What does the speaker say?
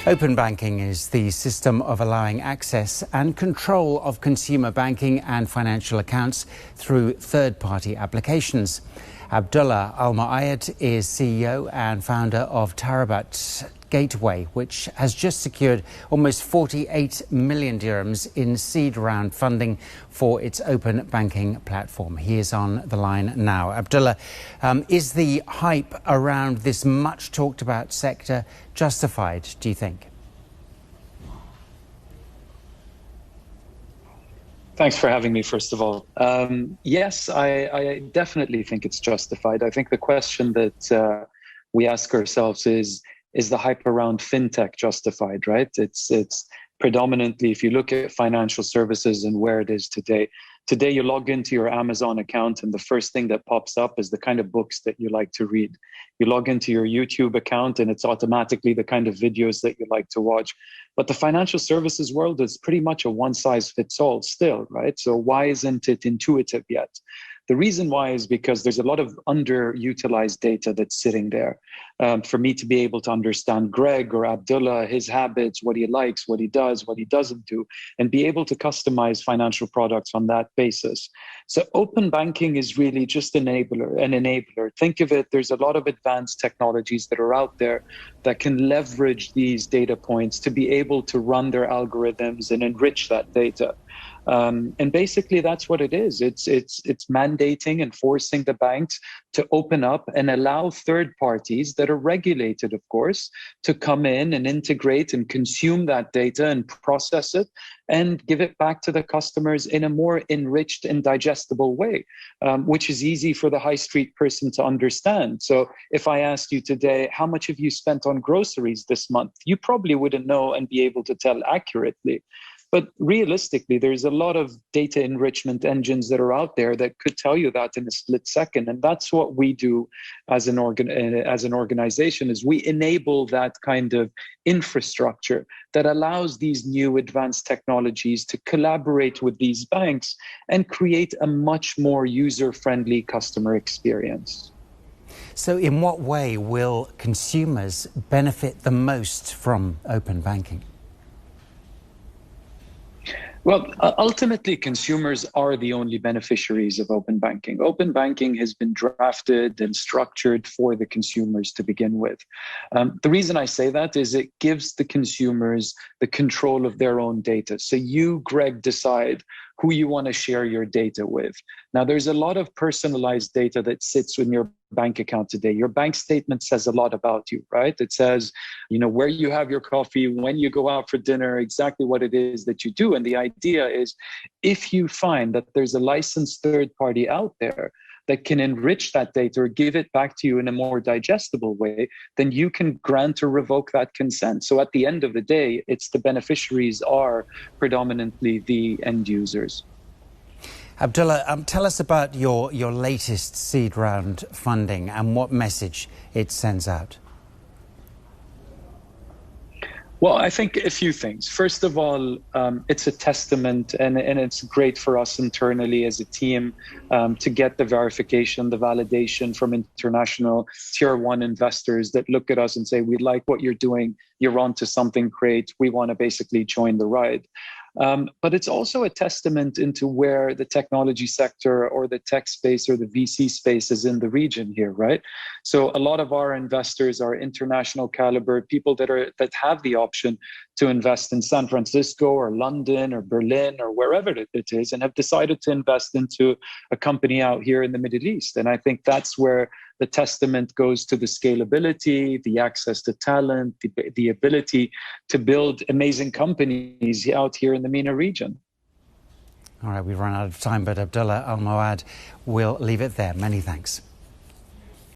Open banking is the system of allowing access and control of consumer banking and financial accounts through third-party applications. Abdulla Almoayed is CEO and founder of Tarabut Gateway, which has just secured almost 48 million dirhams in seed round funding for its open banking platform. He is on the line now. Abdulla, is the hype around this much talked about sector justified, do you think? Thanks for having me, first of all. Yes, I definitely think it's justified. I think the question that we ask ourselves is the hype around FinTech justified, right? It's predominantly, if you look at financial services and where it is today, you log into your Amazon account and the first thing that pops up is the kind of books that you like to read. You log into your YouTube account and it's automatically the kind of videos that you like to watch. But the financial services world is pretty much a one-size-fits-all still, right? So why isn't it intuitive yet? The reason why is because there's a lot of underutilized data that's sitting there. For me to be able to understand Greg or Abdullah, his habits, what he likes, what he does, what he doesn't do, and be able to customize financial products on that basis. So open banking is really just an enabler. Think of it, there's a lot of advanced technologies that are out there that can leverage these data points to be able to run their algorithms and enrich that data. And basically, that's what it is. It's mandating and forcing the banks to open up and allow third parties that are regulated, of course, to come in and integrate and consume that data and process it and give it back to the customers in a more enriched and digestible way, which is easy for the high street person to understand. So if I asked you today, how much have you spent on groceries this month? You probably wouldn't know and be able to tell accurately. But realistically, there's a lot of data enrichment engines that are out there that could tell you that in a split second. And that's what we do as an organization, is we enable that kind of infrastructure that allows these new advanced technologies to collaborate with these banks and create a much more user-friendly customer experience. So in what way will consumers benefit the most from open banking? Well, ultimately, consumers are the only beneficiaries of open banking. Open banking has been drafted and structured for the consumers to begin with. The reason I say that is it gives the consumers the control of their own data. So you, Greg, decide who you want to share your data with. Now, there's a lot of personalized data that sits in your bank account today. Your bank statement says a lot about you, right? It says, where you have your coffee, when you go out for dinner, exactly what it is that you do. And the idea is, if you find that there's a licensed third party out there that can enrich that data or give it back to you in a more digestible way, then you can grant or revoke that consent. So at the end of the day, it's the beneficiaries are predominantly the end users. Abdullah, tell us about your latest seed round funding and what message it sends out. Well, I think a few things. First of all, it's a testament and it's great for us internally as a team to get the verification, the validation from international tier one investors that look at us and say, we like what you're doing. You're onto something great. We want to basically join the ride. But it's also a testament into where the technology sector or the tech space or the VC space is in the region here, right? So a lot of our investors are international caliber, people that have the option to invest in San Francisco or London or Berlin or wherever it is, and have decided to invest into a company out here in the Middle East. And I think that's where the testament goes to the scalability, the access to talent, the ability to build amazing companies out here in the MENA region. All right, we've run out of time, but Abdulla Almoayed, we'll leave it there. Many thanks.